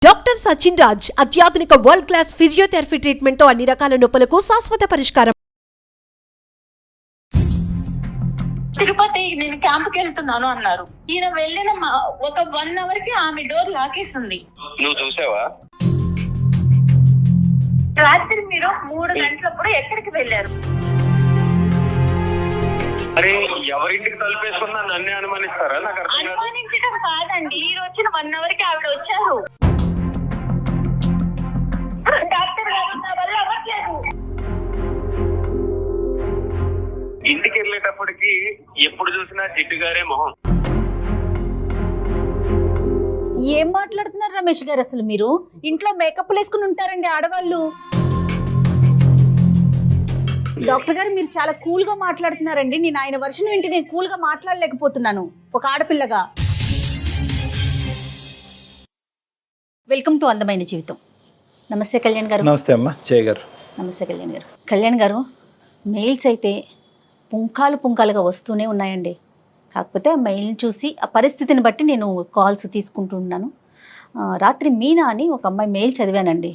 Doctor Sachin Raj అత్యాధునిక world class physiotherapy treatment తో అన్ని రకాల నొప్పులకు శాశ్వత పరిష్కారం. తిరుపతి నేను క్యాంప్కి వెళ్తున్నాను అన్నారు. ఈయన వెళ్ళిన ఒక 1 అవర్ కి ఆమె డోర్ లాకేస్తుంది. నువ్వు చూసావా? రాత్రి మీరు 3 గంటలప్పుడు ఎక్కడికి వెళ్ళారు? అరే ఎవరింటికి తలుపేసుకున్నా నన్నే అనుమానిస్తారా? నాకు అర్థం కాదు. అనుమానించడం కాదండి, మీరు వచ్చిన 1 అవర్ కి ఆవిడ వచ్చారు. డాక్టర్ గారు నా వల్ల అవ్వట్లేదు. ఇంటికి వెళ్ళేటప్పటికి ఎప్పుడు చూసినా జిడ్డు గారే మొహం. ఏం మాట్లాడుతున్నారు రమేష్ గారు? అసలు మీరు ఇంట్లో మేకప్ వేసుకుని ఉంటారండి ఆడవాళ్ళు. డాక్టర్ గారు మీరు చాలా కూల్ గా మాట్లాడుతున్నారండి. నేను ఆయన వర్షన్ వింటే నేను కూల్ గా మాట్లాడలేకపోతున్నాను ఒక ఆడపిల్లగా. వెల్కమ్ టు అందమైన జీవితం. నమస్తే కళ్యాణ్ గారు. నమస్తే అమ్మా జయ గారు. నమస్తే కళ్యాణ్ గారు. కళ్యాణ్ గారు, మెయిల్స్ అయితే పుంకాలుగా వస్తూనే ఉన్నాయండి. కాకపోతే ఆ మెయిల్ని చూసి ఆ పరిస్థితిని బట్టి నేను కాల్స్ తీసుకుంటున్నాను. రాత్రి మీనా అని ఒక అమ్మాయి మెయిల్ చదివానండి.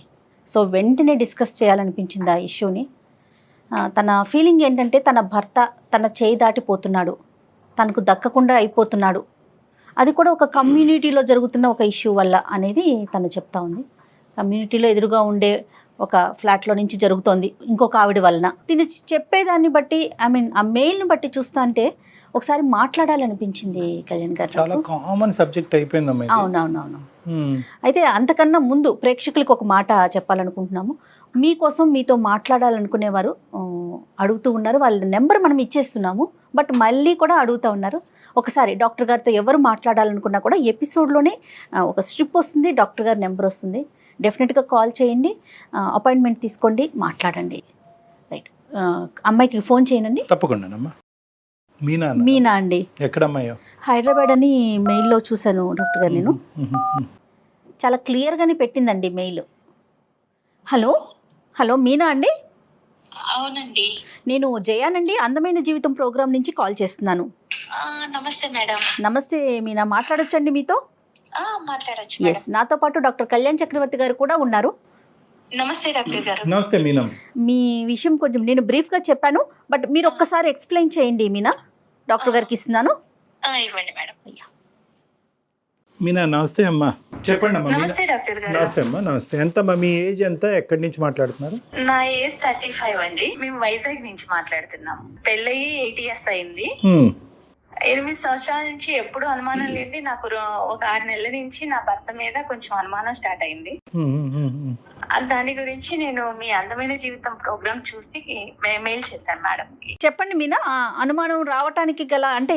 సో వెంటనే డిస్కస్ చేయాలనిపించింది ఆ ఇష్యూని. తన ఫీలింగ్ ఏంటంటే తన భర్త తన చేయి దాటిపోతున్నాడు, తనకు దక్కకుండా అయిపోతున్నాడు, అది కూడా ఒక కమ్యూనిటీలో జరుగుతున్న ఒక ఇష్యూ వల్ల అనేది తను చెప్తా ఉంది. కమ్యూనిటీలో ఎదురుగా ఉండే ఒక ఫ్లాట్లో నుంచి జరుగుతోంది ఇంకొక ఆవిడ వలన. తిని చెప్పేదాన్ని బట్టి ఆ మెయిల్ని బట్టి చూస్తా అంటే ఒకసారి మాట్లాడాలనిపించింది కళ్యాణ్ గారు. చాలా కామన్ సబ్జెక్ట్ అయిపోయిందమ్మా. అవునవునవును. అయితే అంతకన్నా ముందు ప్రేక్షకులకు ఒక మాట చెప్పాలనుకుంటున్నాము. మీకోసం మీతో మాట్లాడాలనుకునేవారు అడుగుతూ ఉన్నారు. వాళ్ళ నెంబర్ మనం ఇచ్చేస్తున్నాము, బట్ మళ్ళీ కూడా అడుగుతూ ఉన్నారు. ఒకసారి డాక్టర్ గారితో ఎవరు మాట్లాడాలనుకున్నా కూడా ఎపిసోడ్లోనే ఒక స్ట్రిప్ వస్తుంది, డాక్టర్ గారి నెంబర్ వస్తుంది. డెఫినెట్గా కాల్ చేయండి, అపాయింట్మెంట్ తీసుకోండి, మాట్లాడండి. రైట్, అమ్మాయికి ఫోన్ చేయనండి. తప్పకుండానమ్మా. మీనా అండి. ఎక్కడమ్మాయో? హైదరాబాద్ అని మెయిల్లో చూశాను డాక్టర్ గారు. నేను చాలా క్లియర్గానే పెట్టిందండి మెయిల్. హలో మీనా అండి? అవునండి, నేను జయానండి, అందమైన జీవితం ప్రోగ్రామ్ నుంచి కాల్ చేస్తున్నాను. నమస్తే మేడం. నమస్తే మీనా, మాట్లాడొచ్చండి మీతో? మాట్లాడచ్చు. ఎస్, నాతో పాటు డాక్టర్ కళ్యాణ్ చక్రవర్తి గారు కూడా ఉన్నారు. నమస్తే డాక్టర్ గారు. నమస్తే మీనా. మీ విషయం కొంచెం నేను బ్రీఫ్గా చెప్పాను, బట్ మీరు ఒక్కసారి ఎక్స్ప్లెయిన్ చేయండి మీనా. డాక్టర్ గారికి ఇస్తున్నాను. ఇవ్వండి మేడం. మీనా నమస్తే అమ్మా. చెప్పండి అమ్మా. నమస్తే డాక్టర్ గారు. నమస్తే అమ్మా. నమస్తే. ఎంతమ్మా మీ ఏజ్ ఎంత? ఎక్కడి నుంచి మాట్లాడుతున్నారు? నా ఏజ్ 35 అండి. మేము వైజాగ్ నుంచి మాట్లాడుతున్నాం. పెళ్ళయి 8 years అయింది. 8 సంవత్సరాల నుంచి ఎప్పుడు అనుమానం లేదు. నాకు ఒక 6 నెలల నుంచి నా భర్త మీద కొంచెం అనుమానం స్టార్ట్ అయింది. దాని గురించి నేను మీ అందమైన జీవితం ప్రోగ్రామ్ చూసి మెయిల్ చేశాను మేడం కి. చెప్పండి మీనా, అనుమానం రావటానికి గల అంటే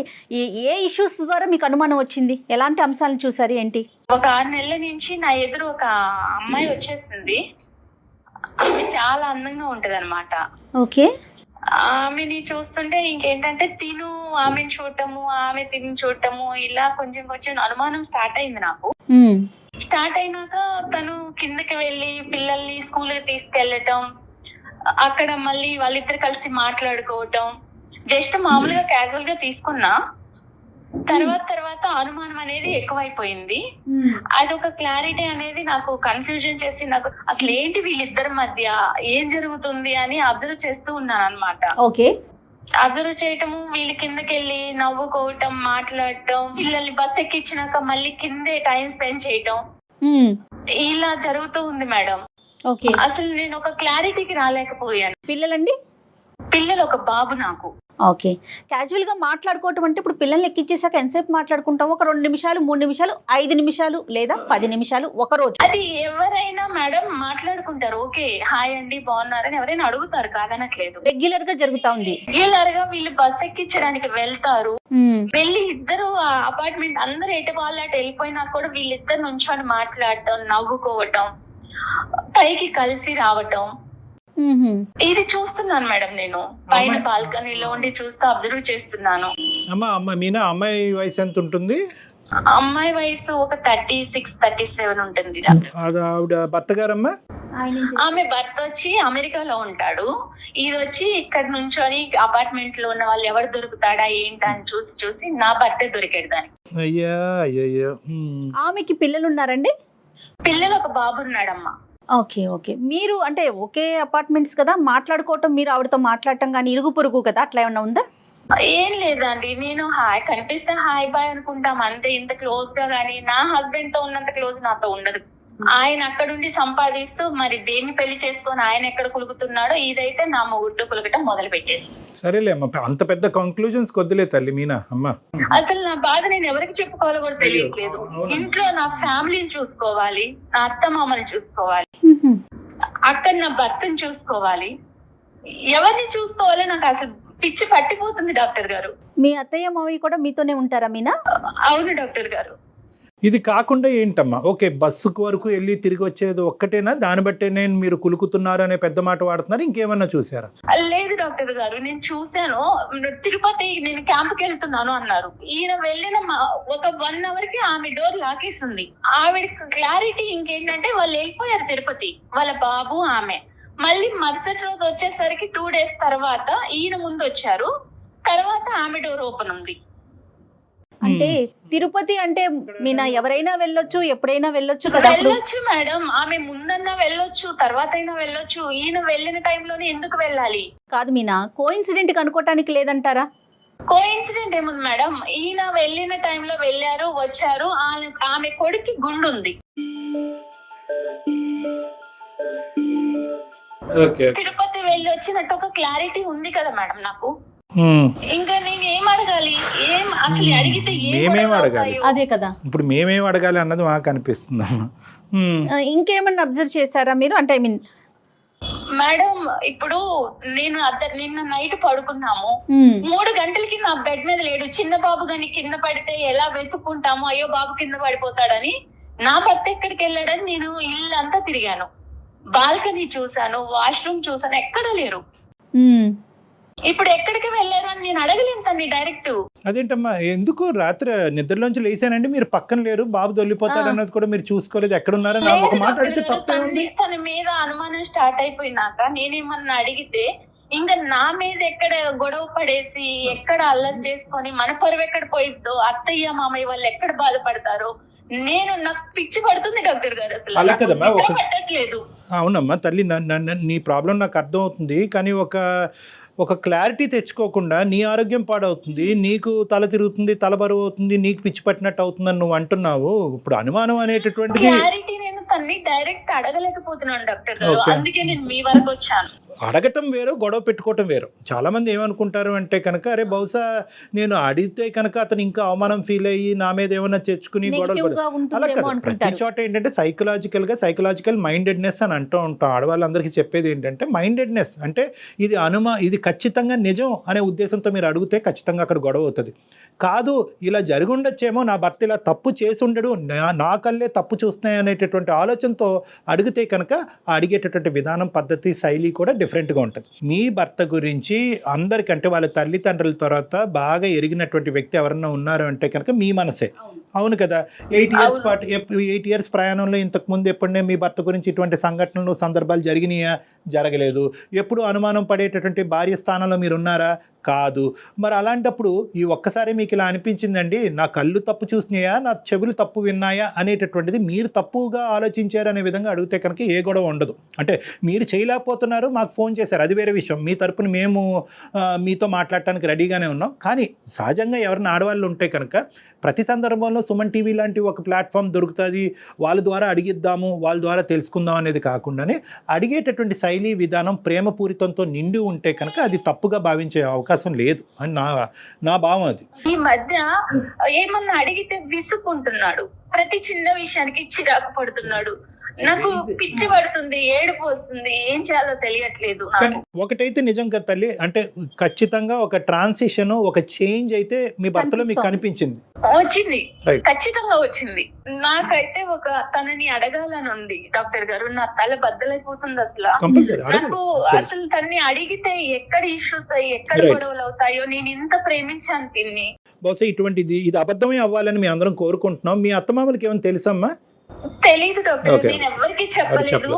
ఏ ఇష్యూస్ ద్వారా మీకు అనుమానం వచ్చింది? ఎలాంటి అంశాలను చూసారు ఏంటి? ఒక 6 నెలల నుంచి నా ఎదురు ఒక అమ్మాయి వచ్చేసింది. ఆమె చాలా అందంగా ఉంటది అనమాట. ఓకే. ఆమెని చూస్తుంటే ఇంకేంటంటే ఆమెను చూడటము, ఆమె తిని చూడటము, ఇలా కొంచెం అనుమానం స్టార్ట్ అయింది నాకు. స్టార్ట్ అయినాక తను కిందకి వెళ్ళి పిల్లల్ని స్కూల్ కి తీసుకెళ్లటం, అక్కడ మళ్ళీ వాళ్ళిద్దరు కలిసి మాట్లాడుకోవటం, జస్ట్ మామూలుగా క్యాజువల్ గా తీసుకున్నా. తర్వాత అనుమానం అనేది ఎక్కువైపోయింది. అదొక క్లారిటీ అనేది నాకు కన్ఫ్యూజన్ చేసి నాకు అసలు ఏంటి వీళ్ళిద్దరి మధ్య ఏం జరుగుతుంది అని అబ్జర్వ్ చేస్తూ ఉన్నాను అనమాట. ఓకే. అబ్జర్వ్ చేయటము, వీళ్ళు కిందకెళ్ళి నవ్వుకోవటం, మాట్లాడటం, పిల్లల్ని బస్ ఎక్కించినాక మళ్ళీ కిందే టైం స్పెండ్ చేయటం, ఇలా జరుగుతూ ఉంది మేడం. ఓకే. అసలు నేను ఒక క్లారిటీకి రాలేకపోయాను. పిల్లలండి? పిల్లలు ఒక బాబు నాకు. ఓకే. క్యాజువల్ గా మాట్లాడుకోవటం అంటే ఇప్పుడు పిల్లల్ని ఎక్కించేసాక ఎంతసేపు మాట్లాడుకుంటాం? ఒక 2 నిమిషాలు, 3 నిమిషాలు, 5 నిమిషాలు, లేదా 10 నిమిషాలు, ఒక రోజు? అది ఎవరైనా మేడం మాట్లాడుకుంటారు. ఓకే, హాయ్ అండి బాగున్నారని ఎవరైనా అడుగుతారు, కాదనట్లేదు. రెగ్యులర్ గా జరుగుతా ఉంది. రెగ్యులర్ గా వీళ్ళు బస్ ఎక్కించడానికి వెళ్తారు. వెళ్ళి ఇద్దరు అపార్ట్మెంట్ అందరు ఎటు వాళ్ళు అటు వెళ్ళిపోయినా కూడా వీళ్ళిద్దరు నుంచొని మాట్లాడటం, నవ్వుకోవటం, పైకి కలిసి రావటం, ఇది చూస్తున్నాను మేడం. నేను పైన బాల్కనీలో ఉండి చూస్తూ అబ్జర్వ్ చేస్తున్నాను. మీనా అమ్మాయి వయసు ఎంత ఉంటుంది? అమ్మాయి వయసు ఒక 36, 37 ఉంటుంది. ఆవిడ భర్త గారమ్మా? ఆమె భర్త వచ్చి అమెరికాలో ఉంటాడు. ఇది వచ్చి ఇక్కడ నుంచొని అపార్ట్మెంట్ లో ఉన్న వాళ్ళు ఎవరు దొరుకుతాడా ఏంటా అని చూసి నా భర్తే దొరికాడు దానికి. అయ్యా. ఆమెకి పిల్లలు ఉన్నారండి? పిల్లలు ఒక బాబు ఉన్నాడమ్మా. Okay okay. మీరు అంటే ఒకే అపార్ట్మెంట్స్ కదా, మాట్లాడుకోవటం, మీరు ఆవిడతో మాట్లాడటం కానీ ఇరుగు పొరుగు కదా, అట్లా ఏమన్నా ఉందా? ఏం లేదండి, నేను హాయ్ కనిపిస్తే హాయ్ బాయ్ అనుకుంటాం అంతే. ఇంత క్లోజ్ గా గానీ నా హస్బెండ్ తో ఉన్నంత క్లోజ్ నాతో ఉండదు. ఆయన అక్కడుండి సంపాదిస్తూ మరి దేన్ని పెళ్లి చేసుకొని ఆయన ఎక్కడ కులుకుతున్నాడో ఇదైతే నా మొగుడ్డు కులకటం మొదలు పెట్టేసి. సరేలే అమ్మ, అంత పెద్ద కంక్లూజన్స్ కొద్దిలే తల్లి మీనా అమ్మ. అసలు నా బాధ నేను ఎవరికి చెప్పుకోవాలో కూడా తెలియట్లేదు. ఇంట్లో నా ఫ్యామిలీని చూసుకోవాలి, నా అత్త మామని చూసుకోవాలి, అక్కడ నా భర్తను చూసుకోవాలి, ఎవరిని చూసుకోవాలో నాకు అసలు పిచ్చి పట్టిపోతుంది డాక్టర్ గారు. మీ అత్తయ్య మావయ్య కూడా మీతోనే ఉంటారా మీనా? అవును డాక్టర్ గారు. ఇది కాకుండా ఏంటమ్మా, ఓకే బస్సుకు వరకు వెళ్ళి తిరిగి వచ్చేది ఒక్కటేనా? దాన్ని బట్టే నేను మీరు కులుకుతున్నారు అనే పెద్ద మాట వాడుతున్నారు, ఇంకేమన్నా చూసారా? లేదు డాక్టర్ గారు, నేను చూశాను. తిరుపతి నేను క్యాంప్కి వెళ్తున్నాను అన్నారు. ఈయన వెళ్ళిన ఒక 1 hour కి ఆమె డోర్ లాకేస్తుంది. ఆవిడ క్లారిటీ ఇంకేంటంటే వాళ్ళు వెళ్ళిపోయారు తిరుపతి, వాళ్ళ బాబు ఆమె. మళ్ళీ మరుసటి రోజు వచ్చేసరికి 2 days తర్వాత ఈయన ముందు వచ్చారు. తర్వాత ఆమె డోర్ ఓపెన్ ఉంది. అంటే తిరుపతి అంటే మీనా ఎవరైనా వెళ్ళొచ్చు, ఎప్పుడైనా వెళ్ళొచ్చు కదా. వెళ్ళొచ్చు మేడం, ఆమె ముందన్నా వెళ్ళొచ్చు, తర్వాత అయినా వెళ్ళొచ్చు. ఈయన వెళ్ళిన టైంలోనే ఎందుకు వెళ్ళాలి? కాదు మీనా, కోఇన్సిడెంట్ కి అనుకోవటానికి లేదంటారా? కోఇన్సిడెంట్ ఏముంది మేడం, ఈయన వెళ్ళిన టైంలో వెళ్ళారు, వచ్చారు. ఆమె కొడుక్కి గుండు ఉంది. తిరుపతి వెళ్ళి వచ్చినట్టు ఒక క్లారిటీ ఉంది కదా మేడం నాకు. ఇంకా నేను ఏం అడగాలి? ఏం అసలు అడిగితే మేమేం అడగాలి? అదే కదా, ఇప్పుడు మేమేం అడగాలి అన్నది మాకు అనిపిస్తుంది. ఇంకేమన్నా అబ్జర్వ్ చేశారా మీరు? అంటే ఐ మీన్ మేడం, ఇప్పుడు నేను నిన్న నైట్ పడుకున్నాము, 3 గంటలకి నా బెడ్ మీద లేడు. చిన్న బాబు గాని కింద పడితే ఎలా వెతుక్కుంటాము, అయ్యో బాబు కింద పడిపోతాడని. నా భర్త ఎక్కడికి వెళ్ళాడని నేను ఇల్లంతా తిరిగాను, బాల్కనీ చూసాను, వాష్రూమ్ చూసాను, ఎక్కడా లేరు. ఇప్పుడు ఎక్కడికి వెళ్ళారు అని నేను అడగలేను తన్ని డైరెక్ట్. అదేంటమ్మా, ఎందుకు రాత్రి నిద్రలోంచి లేసానండి మీరు పక్కన లేరు, బాబు దొల్లిపోతాడు అన్నది కూడా మీరు చూసుకోలేదు, ఎక్కడున్నారని ఒక మాట అడిగితే తప్పేముంది? తన మీద అనుమానం స్టార్ట్ అయిపోయినాక నేనేమన్నా అడిగితే ఇంకా నా మీద ఎక్కడ గొడవ పడేసి ఎక్కడ అల్లరి చేసుకొని మన పరువు ఎక్కడ పోయిద్దో, అత్తయ్య మామయ్య వాళ్ళు ఎక్కడ బాధపడతారో నాకు పిచ్చి పడుతుంది డాక్టర్ గారు. అసలు అలా కదమ్మా, పట్టట్లేదు. అవునమ్మా తల్లి, నీ ప్రాబ్లం నాకు అర్థం అవుతుంది. కానీ ఒక క్లారిటీ తెచ్చుకోకుండా నీ ఆరోగ్యం పాడవుతుంది, నీకు తల తిరుగుతుంది, తల బరువు అవుతుంది, నీకు పిచ్చి పట్టినట్టు అవుతుందని నువ్వు అంటున్నావు. ఇప్పుడు అనుమానం అనేటటువంటి క్లారిటీ నేను తన్ని డైరెక్ట్ అడగలేకపోతున్నాను డాక్టర్ గారు, అందుకే నేను మీ వరకు వచ్చాను. అడగటం వేరు, గొడవ పెట్టుకోవటం వేరు. చాలా మంది ఏమనుకుంటారు అంటే కనుక, అరే బహుశా నేను అడిగితే కనుక అతను ఇంకా అవమానం ఫీల్ అయ్యి నా మీద ఏమన్నా తెచ్చుకుని గొడవలు. అలా కదా, ప్రతి చోట ఏంటంటే సైకలాజికల్ మైండెడ్నెస్ అని అంటూ ఉంటాం. ఆడవాళ్ళందరికీ చెప్పేది ఏంటంటే మైండెడ్నెస్ అంటే ఇది ఖచ్చితంగా నిజం అనే ఉద్దేశంతో మీరు అడిగితే ఖచ్చితంగా అక్కడ గొడవ అవుతుంది. కాదు ఇలా జరిగి ఉండొచ్చేమో, నా భర్త ఇలా తప్పు చేసి ఉండడు, నా కళ్ళే తప్పు చూస్తున్నాయి అనేటటువంటి ఆలోచనతో అడిగితే కనుక అడిగేటటువంటి విధానం, పద్ధతి, శైలి కూడా డిఫరెంట్గా ఉంటుంది. మీ భర్త గురించి అందరికంటే వాళ్ళ తల్లిదండ్రుల తర్వాత బాగా ఎరిగినటువంటి వ్యక్తి ఎవరన్నా ఉన్నారు అంటే కనుక మీ మనసే. అవును కదా, 8 years ప్రయాణంలో ఇంతకు ముందు ఎప్పుడనే మీ భర్త గురించి ఇటువంటి సంఘటనలు, సందర్భాలు జరిగినాయా? జరగలేదు. ఎప్పుడు అనుమానం పడేటటువంటి భార్య స్థానంలో మీరు ఉన్నారా? కాదు. మరి అలాంటప్పుడు ఈ ఒక్కసారి మీకు ఇలా అనిపించిందండి, నా కళ్ళు తప్పు చూసినాయా, నా చెవులు తప్పు విన్నాయా అనేటటువంటిది మీరు తప్పుగా ఆలోచించారు అనే విధంగా అడిగితే కనుక ఏ గొడవ ఉండదు. అంటే మీరు చేయలేకపోతున్నారు, మాకు ఫోన్ చేశారు, అది వేరే విషయం. మీ తరపున మేము మీతో మాట్లాడటానికి రెడీగానే ఉన్నాం. కానీ సహజంగా ఎవరైనా ఆడవాళ్ళు ఉంటే కనుక ప్రతి సందర్భంలో సుమన్ టీవీ లాంటి ఒక ప్లాట్ఫామ్ దొరుకుతుంది, వాళ్ళ ద్వారా అడిగిద్దాము, వాళ్ళ ద్వారా తెలుసుకుందాం అనేది కాకుండానే అడిగేటటువంటి శైలి, విధానం ప్రేమపూరితంతో నిండి ఉంటే కనుక అది తప్పుగా భావించే అవకాశం లేదు అని నా భావం. అది ఈ మధ్య ఏమన్నా అడిగితే విసుక్కుంటున్నాడు, ప్రతి చిన్న విషయానికి చిరాకు పడుతున్నాడు, నాకు పిచ్చి పడుతుంది, ఏడుపు వస్తుంది, ఏం చేయాలో తెలియట్లేదు. ఒకటైతే నిజం కదా తల్లి, అంటే ఖచ్చితంగా ఒక ట్రాన్సిషన్, ఒక చేంజ్ అయితే మీ భర్తలో మీకు కనిపించింది, వచ్చింది, ఖచ్చితంగా వచ్చింది. నాకైతే తనని అడగాలని ఉంది డాక్టర్ గారు, నా తల బద్దలైపోతుంది అసలు. నాకు అసలు తన్ని అడిగితే ఎక్కడ ఇష్యూస్ అయ్యి ఎక్కడ గొడవలు అవుతాయో, నేను ఇంత ప్రేమించాను తిన్ని. బహుశా ఇది అబద్ధమే అవ్వాలని మీ అందరం కోరుకుంటున్నాం. మీ అత్తమామలకి ఏమైనా తెలుసమ్మా? తెలీదు డాక్టర్, నేను ఎవరికి చెప్పలేదు.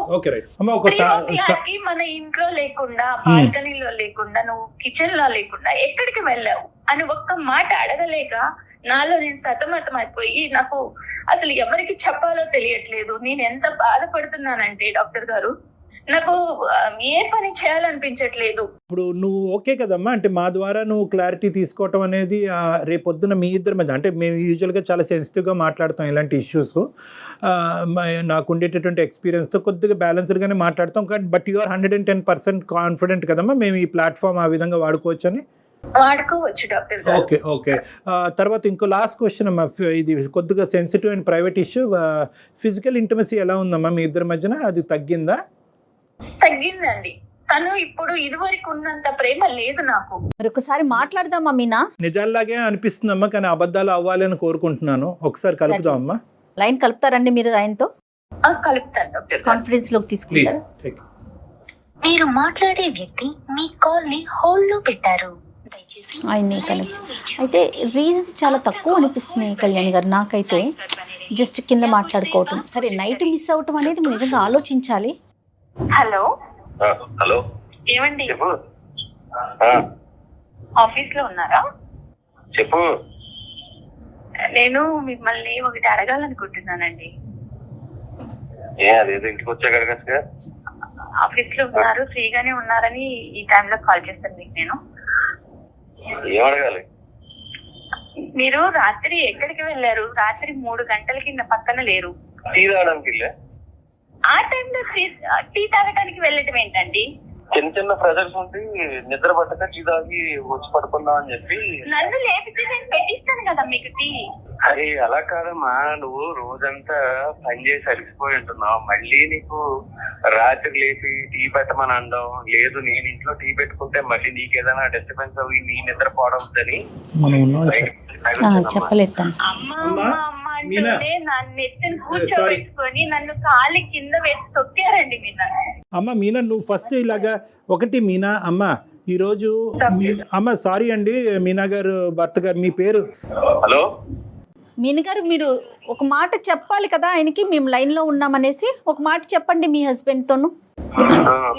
మన ఇంట్లో లేకుండా, బాల్కనీలో లేకుండా, నువ్వు కిచెన్ లో లేకుండా ఎక్కడికి వెళ్ళావు అని ఒక్క మాట అడగలేక నాలో నేను సతమతం అయిపోయి నాకు అసలు ఎవరికి చెప్పాలో తెలియట్లేదు. నేను ఎంత బాధపడుతున్నానంటే డాక్టర్ గారు, నాకు ఏ పని చేయాలనిపించట్లేదు. ఇప్పుడు నువ్వు ఓకే కదమ్మా, అంటే మా ద్వారా నువ్వు క్లారిటీ తీసుకోవటం అనేది రేపొద్దున మీ ఇద్దరి మధ్య, అంటే మేము యూజువల్గా చాలా సెన్సిటివ్గా మాట్లాడతాం ఇలాంటి ఇష్యూస్, నాకు ఉండేటటువంటి ఎక్స్పీరియన్స్తో కొద్దిగా బ్యాలెన్స్డ్గానే మాట్లాడతాం. బట్ యు ఆర్ 110% కాన్ఫిడెంట్ కదమ్మా మేము ఈ ప్లాట్ఫామ్ ఆ విధంగా వాడుకోవచ్చు అని? వాడుకోవచ్చు డాక్టర్ గారు. Okay okay. తర్వాత ఇంకో లాస్ట్ క్వశ్చన్ అమ్మా, ఇది కొద్దిగా sensitive and private issue. Physical intimacy ఎలా ఉందమ్మా మీ ఇద్దరి మధ్యన? అది తగ్గిందా? తగ్గిందండి. తను ఇప్పుడు ఇదివరకు ఉన్నంత ప్రేమ లేదు నాకు. మరి ఒకసారి మాట్లాడదామా మీనా? నిజాల్లాగే అనిపిస్తుందమ్మా, కానీ అబద్ధాలు అవ్వాలని కోరుకుంటున్నాను. ఒకసారి కలుపుదామమ్మా. లైన్ కలుపుతారండి మీరు ఆయనతో? కలుపుతాను డాక్టర్. కాన్ఫిడెన్స్ లోకి ప్లీజ్. తీసుకుంటారు. మీరు మాట్లాడే వ్యక్తి మీ కాల్ ని హోల్డ్ లో పెట్టారు. ఆయన్ని కనెక్ట్ అయితే రీజన్స్ చాలా తక్కువ అనిపిస్తున్నాయి కళ్యాణ్ గారు నాకైతే. జస్ట్ కింద మాట్లాడుకోవటం సరే, నైట్ మిస్ అవటం అనేది మీరు నిజంగా ఆలోచించాలి. హలో హలో, ఏమండి, చెప్పు. ఆఫీస్ లో ఉన్నారా? చెప్పు. నేను మిమ్మల్ని ఒకటి అడగాలనుకుంటున్నానండి. అదేదో ఇంటికి వచ్చాక అడగచ్చుగా. ఆఫీస్ లో ఉన్నారు, ఫ్రీగానే ఉన్నారని ఈ టైంలో కాల్ చేస్తాను మీకు. నేను ఏం అడగాలి? మీరు రాత్రి ఎక్కడికి వెళ్ళారు? రాత్రి 3 గంటలకి నా పక్కన లేరు. టీ తాగడానికి వెళ్ళా. ఆ టైంలో టీ తాగడానికి వెళ్ళటం ఏంటండి? చిన్న చిన్న ప్రెజర్స్ ఉండి నిద్ర పట్టక టీ తాగి వచ్చి పడుకుందాం అని చెప్పి. నన్ను లేపితే నేను పెట్టిస్తాను కదా మీకు టీ. అరే అలా కాదమ్మా, నువ్వు రోజంతా పని చేసి అలిసిపోయి ఉంటున్నావు, మళ్ళీ నీకు రాత్రి లేపి టీ పెట్టమని అనడం లేదు. నేను ఇంట్లో టీ పెట్టుకుంటే మళ్ళీ నీకు ఏదైనా డిస్టర్బెన్స్ అవి నీ నిద్ర పోవద్దని చెప్పలేదు. అమ్మ అమ్మ అమ్మ అంటుంటే నన్ను ఎత్తుని కూర్చోబెట్టుకొని నన్ను కాలి కింద వేసి తొక్కారండి మీరు. అమ్మ మీనా, నువ్వు ఫస్ట్ ఇలాగా ఒకటి మీనా అమ్మ, ఈరోజు అమ్మ సారీ అండి మీనా గారు భర్త గారు, మీ పేరు? హలో మీనా గారు, మీరు ఒక మాట చెప్పాలి కదా ఆయనకి, మేము లైన్ లో ఉన్నామనేసి ఒక మాట చెప్పండి మీ హస్బెండ్ తోను.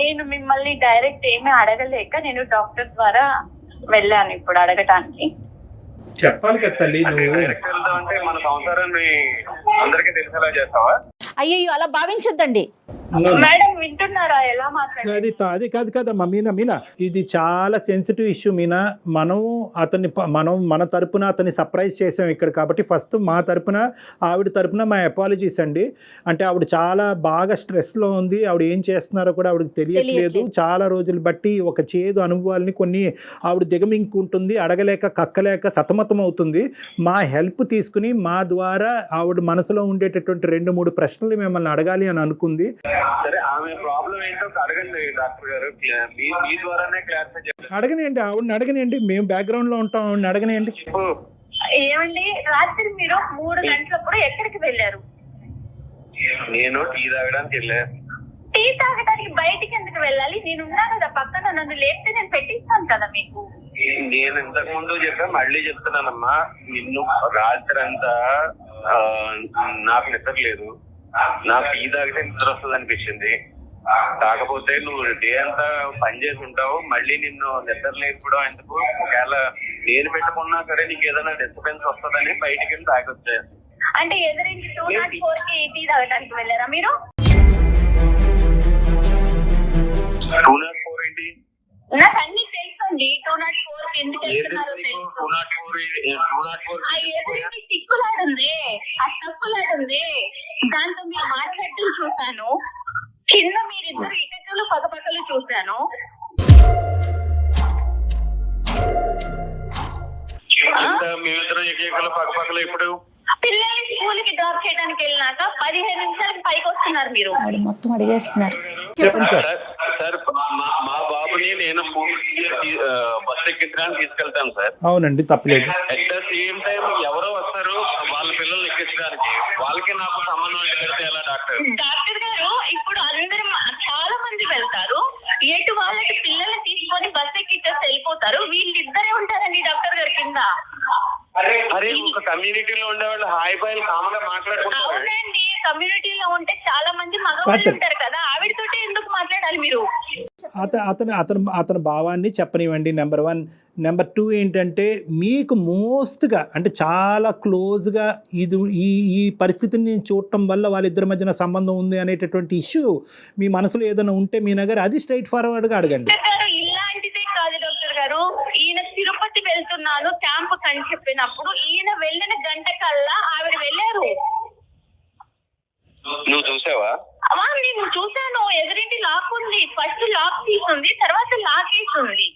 నేను మిమ్మల్ని డైరెక్ట్ ఏమీ అడగలేక నేను డాక్టర్ ద్వారా వెళ్ళాను ఇప్పుడు అడగటానికి. చెప్పాలి కదా తల్లి నువ్వు. అంటే మన సంసారాన్ని అందరికీ తెలిసేలా చేస్తావా? అయ్యో అలా భావించొద్దండి మేడం, వింటున్నారా ఎలా మాట్లాడారు? అది కాదు కదమ్మా మీనా. మీనా, ఇది చాలా సెన్సిటివ్ ఇష్యూ మీనా. మనం మన తరపున అతన్ని సర్ప్రైజ్ చేసాం ఇక్కడ, కాబట్టి ఫస్ట్ మా తరపున ఆవిడ తరపున మా అపాలజీస్ అండి. అంటే ఆవిడ చాలా బాగా స్ట్రెస్లో ఉంది, ఆవిడ ఏం చేస్తున్నారో కూడా ఆవిడకి తెలియట్లేదు. చాలా రోజులు బట్టి ఒక చేదు అనుభవాల్ని కొన్ని ఆవిడ దిగమింగుకుంటుంది, అడగలేక కక్కలేక సతమతం అవుతుంది. మా హెల్ప్ తీసుకుని మా ద్వారా ఆవిడ మనసులో ఉండేటటువంటి 2-3 ప్రశ్నలు మిమ్మల్ని అడగాలి అని అనుకుంది. సరే, ఆమె ప్రాబ్లం ఏంటో అడగండి డాక్టర్ గారు, మీ ద్వారానే క్లారిఫై చేయండి. అడగనియండి, ఆవిడని అడగనియండి, మేము బ్యాక్గ్రౌండ్ లో ఉంటాం, ఆవిడని అడగనియండి. ఏమండి, రాత్రి మీరు 3 గంటలప్పుడు ఎక్కడికి వెళ్ళారు? నేను టీ తాగడానికి వెళ్ళా. టీ తాగడానికి బయటికి ఎందుకు వెళ్ళాలి? నేను ఉన్నా కదా పక్కన, నన్ను లేపితే నేను పెట్టిస్తాను కదా మీకు. నేను ఇంతకు ముందు చెప్పా, మళ్ళీ చెప్తున్నానమ్మా, నిన్ను రాత్రి అంతా నాకు నిద్ర లేదు, నాకు టీ తాగితే నిద్ర వస్తుంది అనిపించింది. కాకపోతే నువ్వు డే అంతా పని చేసి ఉంటావు, మళ్ళీ నిన్ను నిద్ర లేకపోవడం ఎందుకు? ఒకవేళ నేను పెట్టుకున్నా సరే నీకు ఏదైనా డిస్టర్బెన్స్ వస్తుందని బయటికి వెళ్ళి తాగొచ్చాను. అంటే ఎదురించి 204 కి టీ తాగడానికి వెళ్ళారా మీరు? 204 ఏంటి? నాకు అన్ని తెలుసండి. 204 కి ఎందుకు వెళ్తున్నారో తెలుసు. 204 ఆ ఎదురించి సిక్కులాడుంది, ఆ తక్కులాడుంది, దాంతో మీరు మాట్లాడటం చూశాను. కింద మీరిద్దరు ఇటకలు పగపగలు చూశాను. మేమిద్దరం ఏకైకలు పక్కపక్కలు ఇప్పుడు పిల్లల్ని స్కూల్ కి డ్రాప్ చేయడానికి వెళ్ళినాక 15 నిమిషాలకు పైకి వస్తున్నారు మీరు. మొత్తం అడిగేస్తున్నారు. చెప్పండి సార్. సార్, మా బాబుని నేను స్కూల్ బస్ ఎక్కించడానికి తీసుకెళ్తాను సార్. అవునండి, తప్పలేదు. అట్ ద సేమ్ టైం ఎవరో వస్తారు వాళ్ళ పిల్లల్ని ఎక్కించడానికి, వాళ్ళకి నాకు సంబంధం పెడితే ఎలా డాక్టర్? డాక్టర్ గారు, ఇప్పుడు అందరూ చాలా మంది వెళ్తారు, ఎటు వాళ్ళకి పిల్లల్ని తీసుకొని బస్ ఎక్కించేసి వెళ్ళిపోతారు, వీళ్ళిద్దరే ఉంటారండి డాక్టర్ గారి కింద. అరే, ఒక కమ్యూనిటీలో ఉండేవాళ్ళు హాయ్ బాయ్ కామన్ గా మాట్లాడుకుంటారు. అవునండి, కమ్యూనిటీలో ఉంటే చాలా మంది మగవాళ్ళు ఉంటారు కదా, ఆవిడతోటే ఎందుకు మాట్లాడాలి మీరు? అతని భావాన్ని చెప్పనివ్వండి, నెంబర్ 1. నెంబర్ 2 ఏంటంటే, మీకు మోస్ట్గా అంటే చాలా క్లోజ్గా ఈ పరిస్థితిని నేను చూడటం వల్ల వాళ్ళిద్దరి మధ్యన సంబంధం ఉంది అనేటటువంటి ఇష్యూ మీ మనసులో ఏదైనా ఉంటే మీ నగర్ అది స్ట్రైట్ ఫార్వర్డ్గా అడగండి. ఇలాంటిదే కాదు డాక్టర్ గారు, ఈయన తిరుపతి వెళ్తున్నాను క్యాంపు అని చెప్పినప్పుడు ఈయన వెళ్ళిన గంట కల్లా ఆవిడ వెళ్ళారు. నువ్వు చూసావా? నేను చూసాను. ఎదురింటి లాక్ ఉంది, ఫస్ట్ లాక్ తీసుంది, తర్వాత లాక్ వేసింది.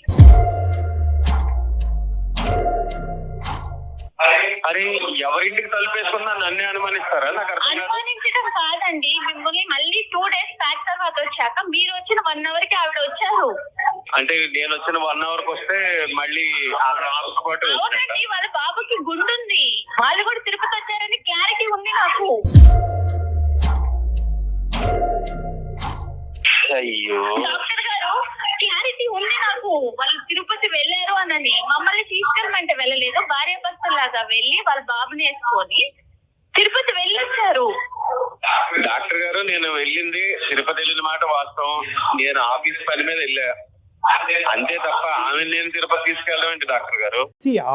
అరే ఎవరింటికి తలుపేసుకున్నా నన్నే అనుమానిస్తారా? నాకు అర్థం కాదు. అనుమానించడం కాదండి, మిమ్మల్ని మళ్ళీ 2 days బ్యాక్ తర్వాత వచ్చాక మీరు వచ్చిన 1 hour కి ఆవిడ వచ్చారు. అంటే నేను వచ్చిన 1 hour కి వస్తే మళ్ళీ అవునండి, వాళ్ళ బాబుకి గుండుంది, వాళ్ళు కూడా తిరుపతి వచ్చారని క్లారిటీ ఉంది నాకు. అయ్యో డాక్టర్ గారు క్లారిటీ ఉంది నాకు, వాళ్ళు తిరుపతి వెళ్ళారు అన్నది. మమ్మల్ని తీసుకెళ్ళమంటే వెళ్ళలేదు, భార్యాభర్తలాగా వెళ్ళి వాళ్ళ బాబుని వేసుకొని తిరుపతి వెళ్ళొచ్చారు. డాక్టర్ గారు నేను వెళ్ళింది తిరుపతి వెళ్ళిన మాట వాస్తవం. నేను ఆఫీస్ పని మీద వెళ్ళా అంతే తప్ప ఆమె నేను తిరుపతి తీసుకెళ్ళడం ఏంటి డాక్టర్ గారు?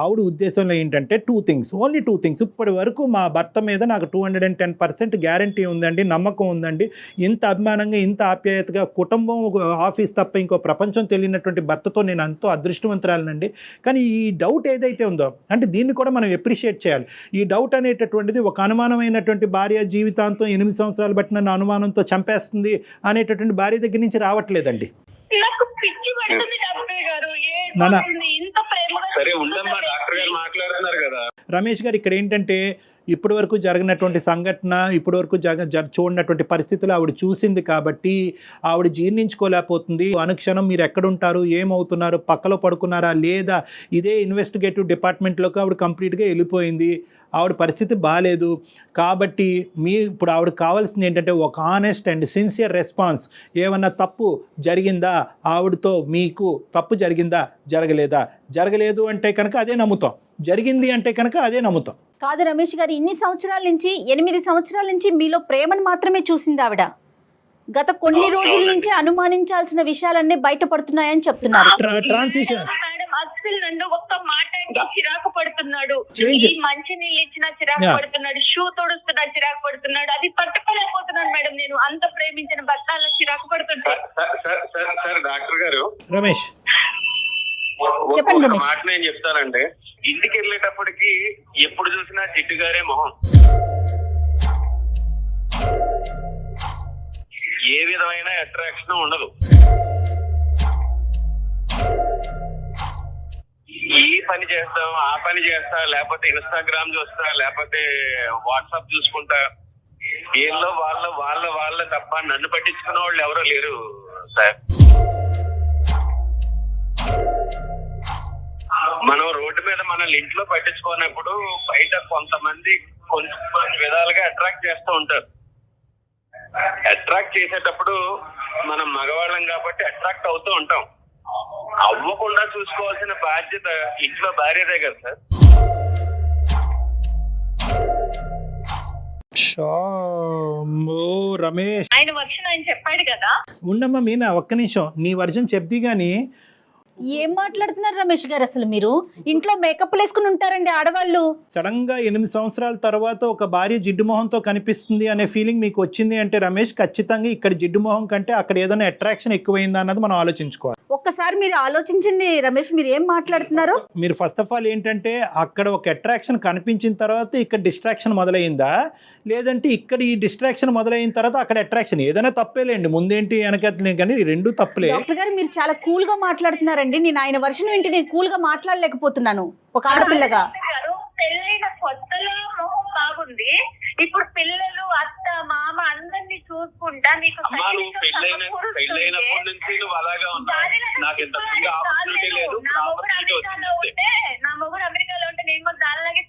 ఆవిడ ఉద్దేశంలో ఏంటంటే 2 things, ఓన్లీ 2 things. ఇప్పటి వరకు మా భర్త మీద నాకు 210% గ్యారంటీ ఉందండి, నమ్మకం ఉందండి. ఇంత అభిమానంగా ఇంత ఆప్యాయతగా కుటుంబం ఆఫీస్ తప్ప ఇంకో ప్రపంచం తెలియనటువంటి భర్తతో నేను ఎంతో అదృష్టవంతురాలనండి. కానీ ఈ డౌట్ ఏదైతే ఉందో అంటే దీన్ని కూడా మనం ఎప్రిషియేట్ చేయాలి. ఈ డౌట్ అనేటటువంటిది ఒక అనుమానమైనటువంటి భార్య జీవితాంతం 8 సంవత్సరాలు బట్టి నన్ను అనుమానంతో చంపేస్తుంది అనేటటువంటి భార్య దగ్గర నుంచి రావట్లేదండి. నాకు పిచ్చి పడుతుంది డాక్టర్ గారు, ఇంత ప్రేమగా. సరే ఉండమ్మా, డాక్టర్ గారు మాట్లాడుతున్నారు కదా. రమేష్ గారు ఇక్కడ ఏంటంటే ఇప్పటి వరకు జరిగినటువంటి సంఘటన, ఇప్పటి వరకు చూడనటువంటి పరిస్థితులు ఆవిడ చూసింది కాబట్టి ఆవిడ జీర్ణించుకోలేకపోతుంది. అనుక్షణం మీరు ఎక్కడుంటారు, ఏమవుతున్నారు, పక్కలో పడుకున్నారా లేదా, ఇదే ఇన్వెస్టిగేటివ్ డిపార్ట్మెంట్లోకి ఆవిడ కంప్లీట్గా వెళ్ళిపోయింది. ఆవిడ పరిస్థితి బాగాలేదు కాబట్టి ఇప్పుడు ఆవిడ కావాల్సింది ఏంటంటే ఒక ఆనెస్ట్ అండ్ సిన్సియర్ రెస్పాన్స్. ఏమన్నా తప్పు జరిగిందా, ఆవిడతో మీకు తప్పు జరిగిందా, జరగలేదు అంటే కనుక అదే నమ్ముతాం, జరిగింది అంటే కనుక అదే నమ్ముతాం. కాదు రమేష్ గారు, ఇన్ని సంవత్సరాల నుంచి 8 సంవత్సరాల నుంచి మీలో ప్రేమను మాత్రమే చూసింది ఆవిడ. గత కొన్ని రోజుల నుంచి అనుమానించాల్సిన విషయాలన్నీ బయటపడుతున్నాయని చెప్తున్నారు. ట్రాన్సిషన్ మేడం అస్సలు నన్ను ఒక్క మాట అంటే చిరాకు పడుతున్నాడు, మంచి నీళ్ళు ఇచ్చినా చిరాకు పడుతున్నాడు, షూ తొడుస్తున్నా చిరాకు పడుతున్నాడు, అది పట్టుకోలేకపోతున్నాను మేడం. నేను అంత ప్రేమించిన భర్త అలా చిరాకు పడుతుంటే. డాక్టర్ గారు రమేష్ చెప్పండి రమేష్. మాట నేను చెప్తానండి, ఇంటికి వెళ్ళేటప్పటికి ఎప్పుడు చూసినా జిడ్డు గారే మొహం, ఏ విధమైన అట్రాక్షన్ ఉండదు. ఈ పని చేస్తాం, ఆ పని చేస్తా, లేకపోతే ఇన్స్టాగ్రామ్ చూస్తా, లేకపోతే వాట్సాప్ చూసుకుంటా, వీళ్ళు వాళ్ళ తప్ప నన్ను పట్టించుకున్న వాళ్ళు ఎవరో లేరు సార్. మనం రోడ్డు మీద మనల్ని ఇంట్లో పట్టించుకోనప్పుడు బయట కొంతమంది కొన్ని విధాలుగా అట్రాక్ట్ చేస్తూ ఉంటారు. అట్రాక్ట్ చేసేటప్పుడు మనం మగవాళ్ళం కాబట్టి అట్రాక్ట్ అవుతూ ఉంటాం. అవ్వకుండా చూసుకోవాల్సిన బాధ్యత ఇంట్లో భార్యదే కదా సార్. రమేష్ ఆయన వర్షన్ ఆయన చెప్పాడు కదా. ఉండమ్మా మీనా, ఒక్క నిమిషం నీ వర్జన్ చెప్ది కానీ. ఏం మాట్లాడుతున్నారు రమేష్ గారు, అసలు మీరు ఇంట్లో మేకప్లు వేసుకుని ఉంటారండి ఆడవాళ్ళు. సడన్ గా 8 సంవత్సరాల తర్వాత ఒక భార్య జిడ్డు మొహంతో కనిపిస్తుంది అనే ఫీలింగ్ మీకు వచ్చింది అంటే రమేష్, ఖచ్చితంగా ఇక్కడ జిడ్డు మొహం కంటే అక్కడ ఏదైనా అట్రాక్షన్ ఎక్కువైందా అన్నది మనం ఆలోచించుకోవాలి. ఒక్కసారి మీరు ఆలోచించండి రమేష్, మీరు ఏం మాట్లాడుతున్నారు. మీరు ఫస్ట్ ఆఫ్ ఆల్ ఏంటంటే అక్కడ ఒక అట్రాక్షన్ కనిపించిన తర్వాత ఇక్కడ డిస్ట్రాక్షన్ మొదలైందా, లేదంటే ఇక్కడ ఈ డిస్ట్రాక్షన్ మొదలైన తర్వాత అక్కడ అట్రాక్షన్, ఏదైనా తప్పేలేండి, ముందేంటి వెనకట్లే, కానీ రెండు తప్పులే. డాక్టర్ గారు మీరు చాలా కూల్ గా మాట్లాడుతున్నారండి. నేను ఆయన వర్షన్ వింటే నేను కూల్ గా మాట్లాడలేకపోతున్నాను ఒక ఆడపిల్లగా. పెళ్ళైన కొత్తలో మొహం బాగుంది, ఇప్పుడు పిల్లలు అత్త మామ అందరినీ చూసుకుంటా నీకు పెళ్ళైనప్పటి నుంచి నువ్వు అలాగా ఉన్నావు. నాకు ఇంత ఆపర్చునిటీ లేదు. నా మొగుడు అమెరికాలో ఉంటే నేను కూడా దానిలాగే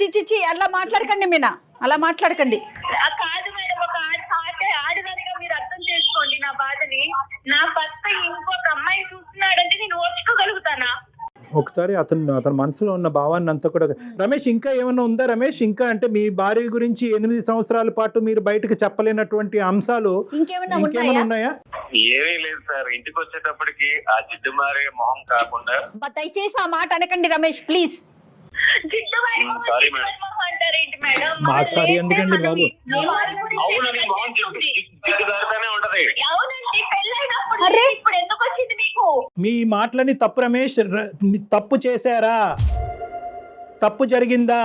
చిచ్చి అలా మాట్లాడకండి మీనా, అలా మాట్లాడకండి. కాదు మేడం, ఒక ఆడదానిగా మీరు అర్థం చేసుకోండి నా బాధని. నా భర్త ఇంకొక అమ్మాయి చూస్తున్నాడంటే నేను ఓర్చుకోగలుగుతానా? ఒకసారి అతని మనసులో ఉన్న భావాన్ని అంతా కూడా. రమేష్, ఇంకా ఏమన్నా ఉందా రమేష్? ఇంకా అంటే మీ భార్య గురించి 8 సంవత్సరాల పాటు మీరు బయటకు చెప్పలేనటువంటి అంశాలు ఇంకేమన్నా ఉన్నాయా? ఏమీ లేదు సార్. ఇంటికి వచ్చేటప్పటికి ఆ జిడ్డు మారే మొహం కాకుండా. దయచేసి ఆ మాట అనకండి రమేష్, ప్లీజ్. Sorry madam. మా సారీ ఎందుకండి బాబు? అవునండి, మొహం జిడ్డు దారితోనే ఉంటది. ఇప్పుడు ఎందుకు వచ్చింది మీకు? మీ మాటలని తప్పు రమేష్. తప్పు చేశారా? తప్పు జరిగిందా?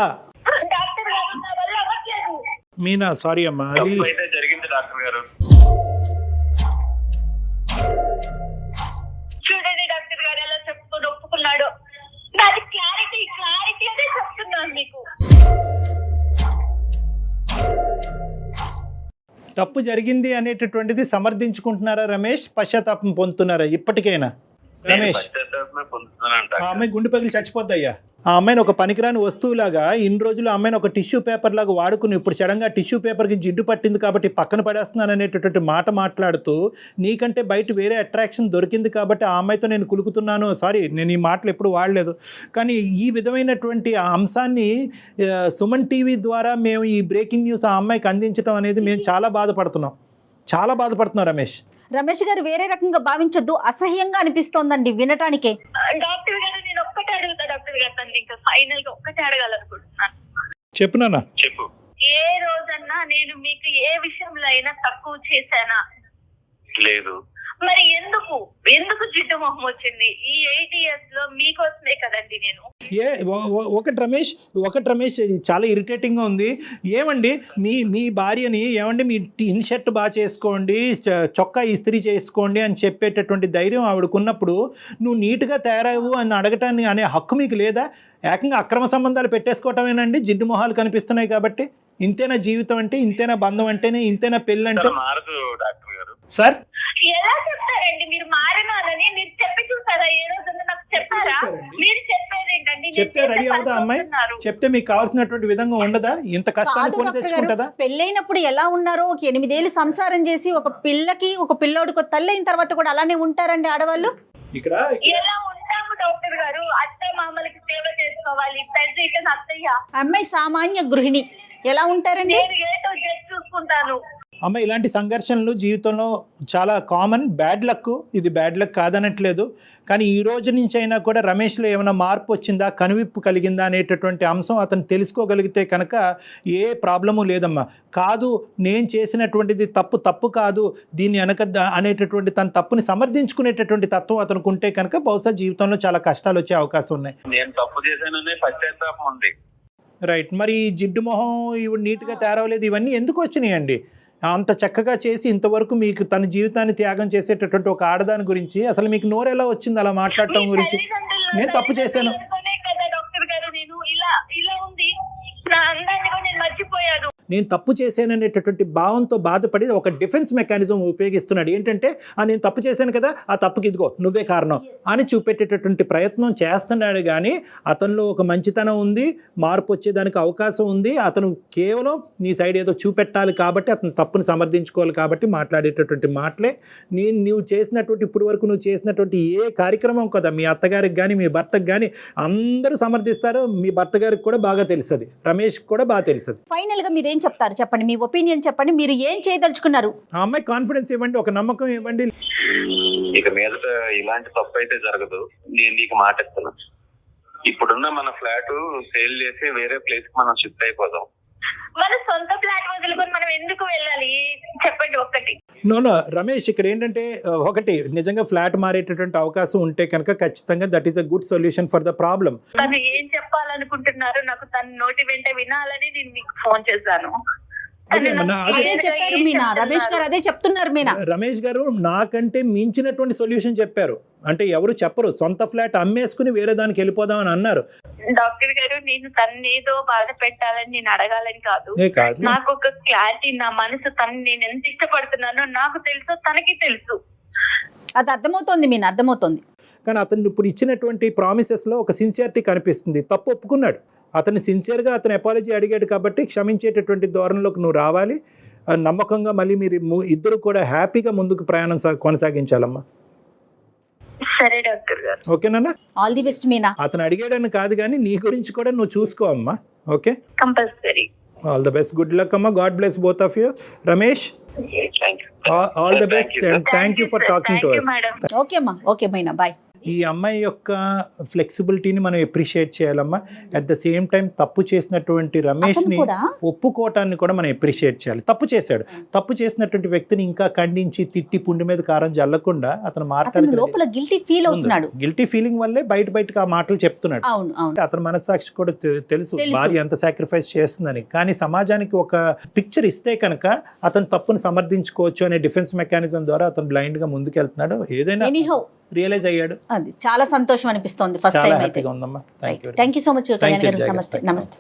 డాక్టర్ గారు నా వల్ల అవ్వట్లేదు. మీనా, సారీ అమ్మా. అది తప్పు అయితే జరిగింది డాక్టర్ గారు. చూడండి డాక్టర్ గారు ఎలా చెప్పుకొని ఒప్పుకున్నాడు. నాది క్లారిటీ అదే చెప్తున్నాను మీకు. తప్పు జరిగింది అనేటటువంటిది సమర్థించుకుంటున్నారా రమేష్? పశ్చాత్తాపం పొందుతున్నారా ఇప్పటికైనా రమేష్? పశ్చాత్తాపమే పొందుతున్నానంట. ఆ అమ్మాయి గుండె పగిలి చచ్చిపోద్దయ్యా. ఆ అమ్మాయిని ఒక పనికిరాని వస్తువులాగా ఇన్ని రోజులు ఆ అమ్మాయిని ఒక టిష్యూ పేపర్ లాగా వాడుకుని ఇప్పుడు సడన్గా టిష్యూ పేపర్కి జిడ్డు పట్టింది కాబట్టి పక్కన పడేస్తున్నాను అనేటటువంటి మాట మాట్లాడుతూ నీకంటే బయట వేరే అట్రాక్షన్ దొరికింది కాబట్టి ఆ అమ్మాయితో నేను కులుకుతున్నాను. సారీ, నేను ఈ మాటలు ఎప్పుడు వాడలేదు. కానీ ఈ విధమైనటువంటి ఆ అంశాన్ని సుమన్ టీవీ ద్వారా మేము ఈ బ్రేకింగ్ న్యూస్ ఆ అమ్మాయికి అందించడం అనేది మేము చాలా బాధపడుతున్నాం రమేష్. రమేష్ గారు వేరే రకంగా భావించొద్దు, అసహ్యంగా అనిపిస్తోందండి వినటానికే. డాక్టర్ గారు నేను ఒక్కటే అడుగుతా డాక్టర్ గారు, తను ఇంకా ఫైనల్ గా ఒక్కటే అడగాలనుకుంటున్నాను. చెప్పు నాన్న. చెప్పు. ఏ రోజన్నా నేను మీకు ఏ విషయంలో అయినా తక్కువ చేశానా? లేదు. మరి ఎందుకు జిడ్డు మొహం వచ్చింది? ఈ 8 years లో మీకోసమే కదండి నేను. ఒకటి రమేష్ ఇది చాలా ఇరిటేటింగ్గా ఉంది. ఏమండి మీ భార్యని ఏమండి మీ ఇన్ షర్ట్ బాగా చేసుకోండి, చొక్కా ఇస్త్రీ చేసుకోండి అని చెప్పేటటువంటి ధైర్యం ఆవిడకున్నప్పుడు నువ్వు నీట్గా తయారవు అని అడగటాన్ని అనే హక్కు మీకు లేదా? ఏకంగా అక్రమ సంబంధాలు పెట్టేసుకోవటమేనండి జిడ్డు మొహాలు కనిపిస్తున్నాయి కాబట్టి? ఇంతేనా జీవితం అంటే? ఇంతేనా బంధం అంటేనే? ఇంతేనా పెళ్ళి అంటే? మారదు డాక్టర్ గారు. సార్ ఎలా చెప్తారండి మీరు మారినాలని? మీరు చెప్పి చూసారా? ఏ రోజున నాకు చెప్పారా? మీరు చెప్పేదేంటండి? చెప్తే రెడీ అవుతా అమ్మాయి? చెప్తే మీకు కావాల్సినటువంటి విధంగా ఉండదా? ఇంత కష్టాన్ని కొని తెచ్చుకుంటుందా? పెళ్ళైనప్పుడు ఎలా ఉన్నారో, ఒక 8 ఏళ్ళు సంసారం చేసి ఒక పిల్లోడికి తల్లి అయిన తర్వాత కూడా అలానే ఉంటారండి ఆడవాళ్ళు. ఇక్కడ ఎలా ఉంటాము డాక్టర్ గారు? అత్త మామలకి సేవ చేసుకోవాలి. పెద్ద అత్తయ్య. అమ్మాయి సామాన్య గృహిణి, ఎలా ఉంటారండి? నేను ఏదో చూసుకుంటాను. అమ్మ, ఇలాంటి సంఘర్షణలు జీవితంలో చాలా కామన్. బ్యాడ్ లక్, ఇది బ్యాడ్ లక్ కాదనట్లేదు. కానీ ఈ రోజు నుంచి అయినా కూడా రమేష్లో ఏమైనా మార్పు వచ్చిందా, కనువిప్పు కలిగిందా అనేటటువంటి అంశం అతను తెలుసుకోగలిగితే కనుక ఏ ప్రాబ్లము లేదమ్మా. కాదు, నేను చేసినటువంటిది తప్పు కాదు, దీన్ని వెనక అనేటటువంటి తన తప్పుని సమర్థించుకునేటటువంటి తత్వం అతనికి ఉంటే కనుక బహుశా జీవితంలో చాలా కష్టాలు వచ్చే అవకాశం ఉన్నాయి. నేను తప్పు చేశాననే పశ్చాత్తాపం ఉంది. రైట్. మరి జిడ్డు మొహం ఇవి నీట్గా తయారవలేదు, ఇవన్నీ ఎందుకు వచ్చినాయండి? అంత చక్కగా చేసి ఇంతవరకు మీకు తన జీవితాన్ని త్యాగం చేసేటటువంటి ఒక ఆడదాని గురించి అసలు మీకు నోరు ఎలా వచ్చింది అలా మాట్లాడటం గురించి? నేను తప్పు చేశాను కదా డాక్టర్ గారు, నేను ఇలా ఉంది నా అందాన్ని కూడా నేను మర్చిపోయాను. నేను తప్పు చేశాననేటటువంటి భావంతో బాధపడి ఒక డిఫెన్స్ మెకానిజం ఉపయోగిస్తున్నాడు. ఏంటంటే నేను తప్పు చేశాను కదా, ఆ తప్పుకి ఇదిగో నువ్వే కారణం అని చూపెట్టేటటువంటి ప్రయత్నం చేస్తున్నాడు. కానీ అతనిలో ఒక మంచితనం ఉంది, మార్పు వచ్చేదానికి అవకాశం ఉంది. అతను కేవలం నీ సైడ్ ఏదో చూపెట్టాలి కాబట్టి, అతను తప్పుని సమర్థించుకోవాలి కాబట్టి మాట్లాడేటటువంటి మాటలే. నువ్వు చేసినటువంటి ఇప్పుడు వరకు నువ్వు చేసినటువంటి ఏ కార్యక్రమం కదా మీ అత్తగారికి కానీ మీ భర్తకు కానీ అందరూ సమర్థిస్తారు. మీ భర్త గారికి కూడా బాగా తెలుస్తుంది, రమేష్ కూడా బాగా తెలుస్తుంది. ఫైనల్ గా మీరు ఏం చెప్తారు చెప్పండి, మీ ఒపీనియన్ చెప్పండి. మీరు ఏం చేయదలుచుకున్నారు? ఆ అమ్మాయి కాన్ఫిడెన్స్ ఇవ్వండి, ఒక నమ్మకం ఇవ్వండి. ఇక మీదట ఇలాంటి తప్పు అయితే జరగదు. నేను నీకు మాట ఇస్తున్నా, ఇప్పుడున్న మన ఫ్లాట్ సేల్ చేసి వేరే ప్లేస్ కి మనం షిఫ్ట్ అయిపోదాం. మన సొంత ఫ్లాట్ వదులుకొని మనం ఎందుకు వెళ్ళాలి చెప్పండి ఒక్కటి. నో రమేష్, ఇక్కడ ఏంటంటే ఒకటి నిజంగా ఫ్లాట్ మారేటటువంటి అవకాశం ఉంటే కనుక ఖచ్చితంగా that is a good solution for the problem. తను ఏం చెప్పాలనుకుంటున్నారు నాకు తన నోటి వెంట వినాలని నేను మీకు ఫోన్ చేశాను. అదే చెప్పారు మీనా, రమేష్ గారు అదే చెప్తున్నారు. మీనా రమేష్ గారు నాకంటే మించినటువంటి సొల్యూషన్ చెప్పారు. అంటే ఎవరు చెప్పరు, సొంత ఫ్లాట్ అమ్మేసుకుని వేరే దానికి వెళ్ళిపోదామని అన్నారు. డాక్టర్ గారు నేను తను ఏదో బాధ పెట్టాలని నేను అడగాలని కాదు. నాకు ఒక క్లారిటీ, నా మనసు తను నేను ఎంత ఇష్టపడుతున్నానో నాకు తెలుసు, తనకి తెలుసు. అది అర్థమవుతోంది మీనా, అర్థమవుతోంది. కానీ అతను ఇప్పుడు ఇచ్చినటువంటి ప్రామిసెస్లో ఒక సిన్సియారిటీ కనిపిస్తుంది. తప్పు ఒప్పుకున్నాడు, అతను సిన్సియర్గా అతను అపాలజీ అడిగాడు కాబట్టి క్షమించేటటువంటి ధోరణిలోకి నువ్వు రావాలి. నమ్మకంగా మళ్ళీ మీరు ఇద్దరు కూడా హ్యాపీగా ముందుకు ప్రయాణం కొనసాగించాలమ్మా. సరే డాక్టర్ గారు. ఓకేనా? All the best Meena. అతను అడిగాడని కాదు కానీ నీ గురించి కూడా నువ్వు చూసుకో అమ్మా. Okay, compulsory. All the best, good luck అమ్మా, god bless both of you. Ramesh, all the best and thank you for talking to us. Madam. Okay అమ్మా, ఓకే మీనా, బాయ్. ఈ అమ్మాయి యొక్క ఫ్లెక్సిబిలిటీని మనం అప్రిషియేట్ చేయాలమ్మా. అట్ ద సేమ్ టైం తప్పు చేసినటువంటి రమేష్ని కూడా ఒప్పుకోవటాన్ని కూడా మనం అప్రిషియేట్ చేయాలి. తప్పు చేశాడు, తప్పు చేసినటువంటి వ్యక్తిని ఇంకా ఖండించి తిట్టి పుండి మీద కారం జల్లకుండా అతను మాట్లాడుతున్నాడు. లోపల గిల్టీ ఫీల్ అవుతున్నాడు. గిల్టీ ఫీలింగ్ వల్లే బయటకు ఆ మాటలు చెప్తున్నాడు. అవును అవును. అతని మనస్సాక్షి కూడా తెలుసు భార్య ఎంత సాక్రిఫైస్ చేస్తుందని. కానీ సమాజానికి ఒక పిక్చర్ ఇస్తే కనుక అతను తప్పును సమర్థించుకోవచ్చు అనే డిఫెన్స్ మెకానిజం ద్వారా అతను బ్లైండ్ గా ముందుకెళ్తున్నాడు. ఏదైనా రియలైజ్ అయ్యాడు. అది చాలా సంతోషం అనిపిస్తోంది ఫస్ట్ టైం అయితే. ఉందమ్మా. Thank you so much Kalyan గారు. నమస్తే.